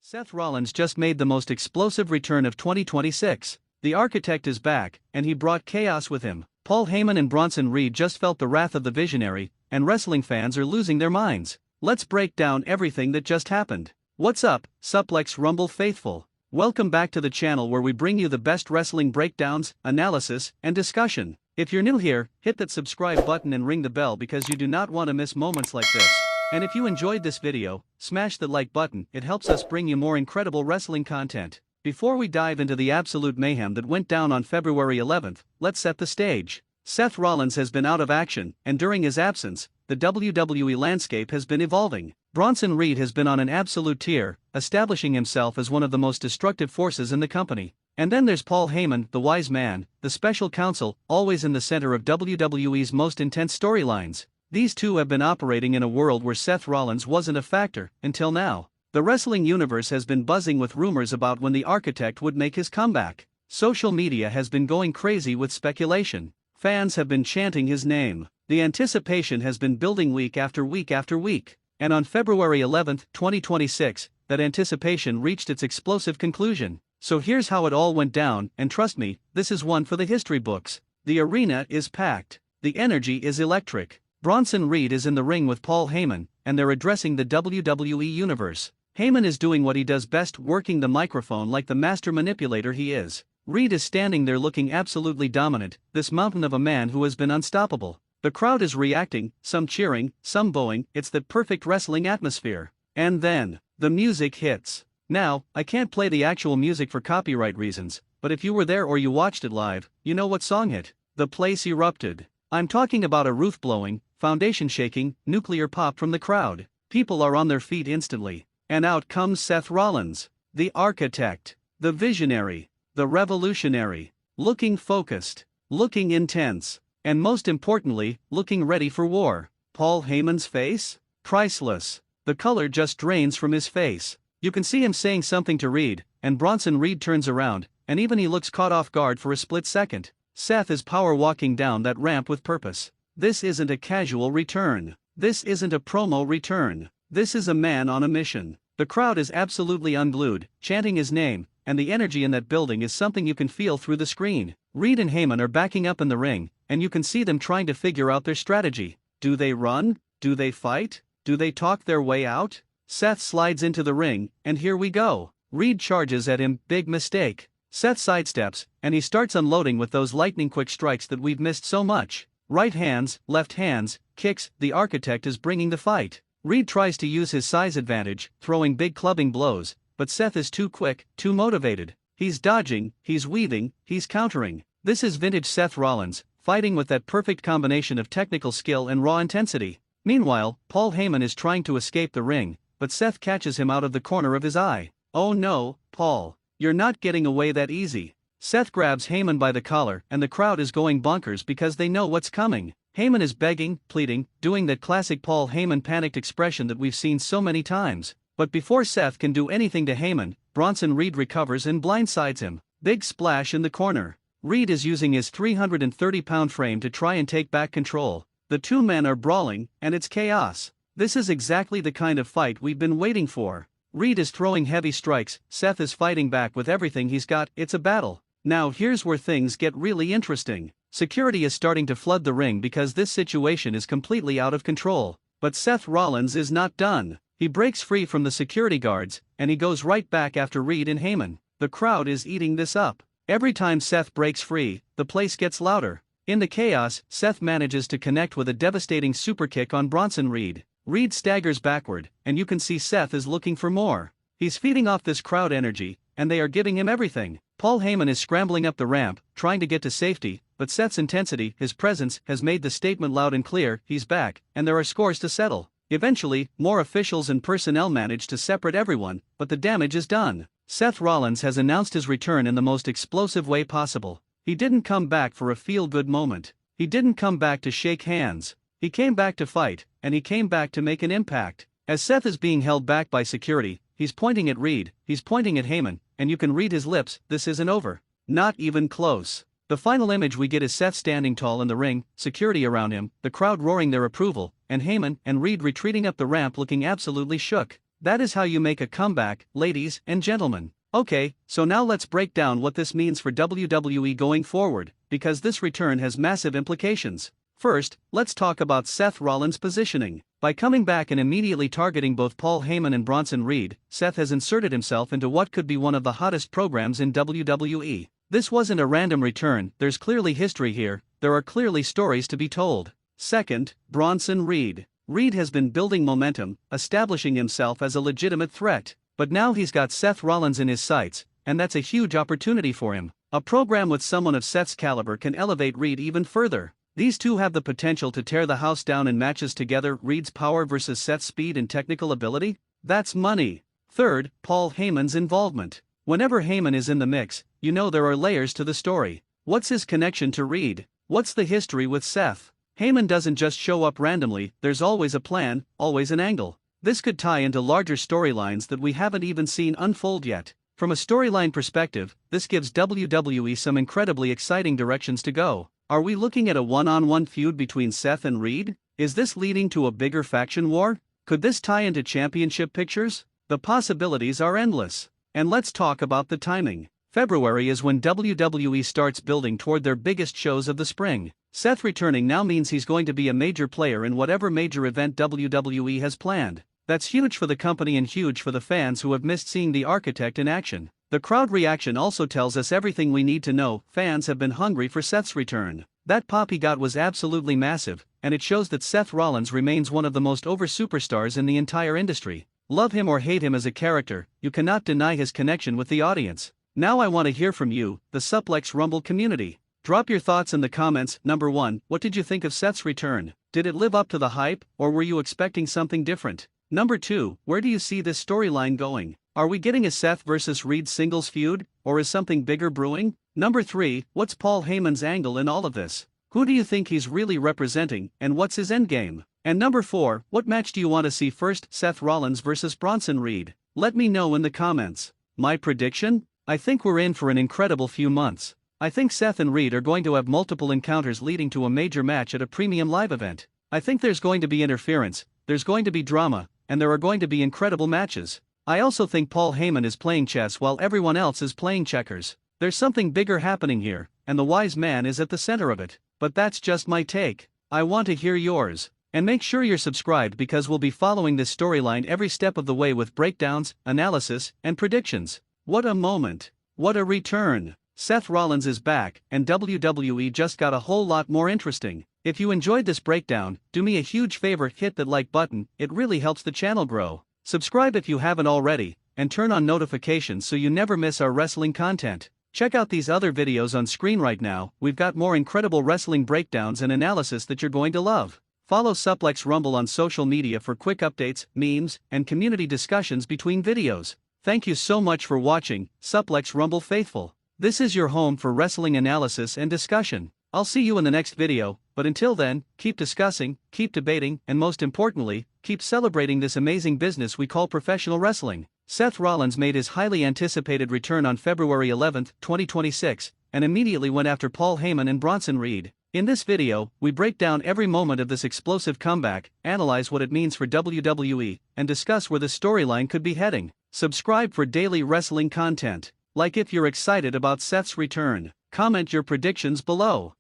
Seth Rollins just made the most explosive return of 2026. The architect is back, and he brought chaos with him. Paul Heyman and Bronson Reed just felt the wrath of the visionary, and wrestling fans are losing their minds. Let's break down everything that just happened. What's up, Suplex Rumble faithful? Welcome back to the channel where we bring you the best wrestling breakdowns, analysis, and discussion. If you're new here, hit that subscribe button and ring the bell because you do not want to miss moments like this. And if you enjoyed this video, smash the like button, it helps us bring you more incredible wrestling content. Before we dive into the absolute mayhem that went down on February 11th, let's set the stage. Seth Rollins has been out of action, and during his absence, the WWE landscape has been evolving. Bronson Reed has been on an absolute tear, establishing himself as one of the most destructive forces in the company. And then there's Paul Heyman, the wise man, the special counsel, always in the center of WWE's most intense storylines. These two have been operating in a world where Seth Rollins wasn't a factor, until now. The wrestling universe has been buzzing with rumors about when the architect would make his comeback. Social media has been going crazy with speculation. Fans have been chanting his name. The anticipation has been building week after week after week. And on February 11, 2026, that anticipation reached its explosive conclusion. So here's how it all went down, and trust me, this is one for the history books. The arena is packed. The energy is electric. Bronson Reed is in the ring with Paul Heyman, and they're addressing the WWE Universe. Heyman is doing what he does best, working the microphone like the master manipulator he is. Reed is standing there looking absolutely dominant, this mountain of a man who has been unstoppable. The crowd is reacting, some cheering, some booing. It's that perfect wrestling atmosphere. And then, the music hits. Now, I can't play the actual music for copyright reasons, but if you were there or you watched it live, you know what song hit. The place erupted. I'm talking about a roof blowing, foundation shaking, nuclear pop from the crowd. People are on their feet instantly. And out comes Seth Rollins, the architect, the visionary, the revolutionary, looking focused, looking intense, and most importantly, looking ready for war. Paul Heyman's face? Priceless. The color just drains from his face. You can see him saying something to Reed, and Bronson Reed turns around, and even he looks caught off guard for a split second. Seth is power walking down that ramp with purpose. This isn't a casual return. This isn't a promo return. This is a man on a mission. The crowd is absolutely unglued, chanting his name, and the energy in that building is something you can feel through the screen. Reed and Heyman are backing up in the ring, and you can see them trying to figure out their strategy. Do they run? Do they fight? Do they talk their way out? Seth slides into the ring, and here we go. Reed charges at him, big mistake. Seth sidesteps, and he starts unloading with those lightning-quick strikes that we've missed so much. Right hands, left hands, kicks. The architect is bringing the fight. Reed tries to use his size advantage, throwing big clubbing blows, but Seth is too quick, too motivated. He's dodging, he's weaving, he's countering. This is vintage Seth Rollins, fighting with that perfect combination of technical skill and raw intensity. Meanwhile, Paul Heyman is trying to escape the ring, but Seth catches him out of the corner of his eye. Oh no, Paul, you're not getting away that easy. Seth grabs Heyman by the collar, and the crowd is going bonkers because they know what's coming. Heyman is begging, pleading, doing that classic Paul Heyman panicked expression that we've seen so many times. But before Seth can do anything to Heyman, Bronson Reed recovers and blindsides him. Big splash in the corner. Reed is using his 330-pound frame to try and take back control. The two men are brawling, and it's chaos. This is exactly the kind of fight we've been waiting for. Reed is throwing heavy strikes, Seth is fighting back with everything he's got. It's a battle. Now here's where things get really interesting. Security is starting to flood the ring because this situation is completely out of control. But Seth Rollins is not done. He breaks free from the security guards, and he goes right back after Reed and Heyman. The crowd is eating this up. Every time Seth breaks free, the place gets louder. In the chaos, Seth manages to connect with a devastating superkick on Bronson Reed. Reed staggers backward, and you can see Seth is looking for more. He's feeding off this crowd energy, and they are giving him everything. Paul Heyman is scrambling up the ramp, trying to get to safety, but Seth's intensity, his presence, has made the statement loud and clear. He's back, and there are scores to settle. Eventually, more officials and personnel manage to separate everyone, but the damage is done. Seth Rollins has announced his return in the most explosive way possible. He didn't come back for a feel-good moment. He didn't come back to shake hands. He came back to fight, and he came back to make an impact. As Seth is being held back by security, he's pointing at Reed, he's pointing at Heyman, and you can read his lips. This isn't over. Not even close. The final image we get is Seth standing tall in the ring, security around him, the crowd roaring their approval, and Hyman and Reed retreating up the ramp looking absolutely shook. That is how you make a comeback, ladies and gentlemen. Okay, so now let's break down what this means for WWE going forward, because this return has massive implications. First, let's talk about Seth Rollins' positioning. By coming back and immediately targeting both Paul Heyman and Bronson Reed, Seth has inserted himself into what could be one of the hottest programs in WWE. This wasn't a random return, there's clearly history here, there are clearly stories to be told. Second, Bronson Reed. Reed has been building momentum, establishing himself as a legitimate threat. But now he's got Seth Rollins in his sights, and that's a huge opportunity for him. A program with someone of Seth's caliber can elevate Reed even further. These two have the potential to tear the house down in matches together. Reed's power versus Seth's speed and technical ability? That's money. Third, Paul Heyman's involvement. Whenever Heyman is in the mix, you know there are layers to the story. What's his connection to Reed? What's the history with Seth? Heyman doesn't just show up randomly, there's always a plan, always an angle. This could tie into larger storylines that we haven't even seen unfold yet. From a storyline perspective, this gives WWE some incredibly exciting directions to go. Are we looking at a one-on-one feud between Seth and Reed? Is this leading to a bigger faction war? Could this tie into championship pictures? The possibilities are endless. And let's talk about the timing. February is when WWE starts building toward their biggest shows of the spring. Seth returning now means he's going to be a major player in whatever major event WWE has planned. That's huge for the company and huge for the fans who have missed seeing the Architect in action. The crowd reaction also tells us everything we need to know. Fans have been hungry for Seth's return. That pop he got was absolutely massive, and it shows that Seth Rollins remains one of the most over superstars in the entire industry. Love him or hate him as a character, you cannot deny his connection with the audience. Now I want to hear from you, the Suplex Rumble community. Drop your thoughts in the comments. Number 1, what did you think of Seth's return? Did it live up to the hype, or were you expecting something different? Number 2, where do you see this storyline going? Are we getting a Seth vs. Reed singles feud, or is something bigger brewing? Number 3, what's Paul Heyman's angle in all of this? Who do you think he's really representing, and what's his endgame? And number 4, what match do you want to see first, Seth Rollins vs. Bronson Reed? Let me know in the comments. My prediction? I think we're in for an incredible few months. I think Seth and Reed are going to have multiple encounters leading to a major match at a premium live event. I think there's going to be interference, there's going to be drama, and there are going to be incredible matches. I also think Paul Heyman is playing chess while everyone else is playing checkers. There's something bigger happening here, and the wise man is at the center of it. But that's just my take. I want to hear yours. And make sure you're subscribed because we'll be following this storyline every step of the way with breakdowns, analysis, and predictions. What a moment. What a return. Seth Rollins is back, and WWE just got a whole lot more interesting. If you enjoyed this breakdown, do me a huge favor, hit that like button, it really helps the channel grow. Subscribe if you haven't already, and turn on notifications so you never miss our wrestling content. Check out these other videos on screen right now, we've got more incredible wrestling breakdowns and analysis that you're going to love. Follow Suplex Rumble on social media for quick updates, memes, and community discussions between videos. Thank you so much for watching, Suplex Rumble faithful. This is your home for wrestling analysis and discussion. I'll see you in the next video, but until then, keep discussing, keep debating, and most importantly, keep celebrating this amazing business we call professional wrestling. Seth Rollins made his highly anticipated return on February 11, 2026, and immediately went after Paul Heyman and Bronson Reed. In this video, we break down every moment of this explosive comeback, analyze what it means for WWE, and discuss where the storyline could be heading. Subscribe for daily wrestling content. Like if you're excited about Seth's return. Comment your predictions below.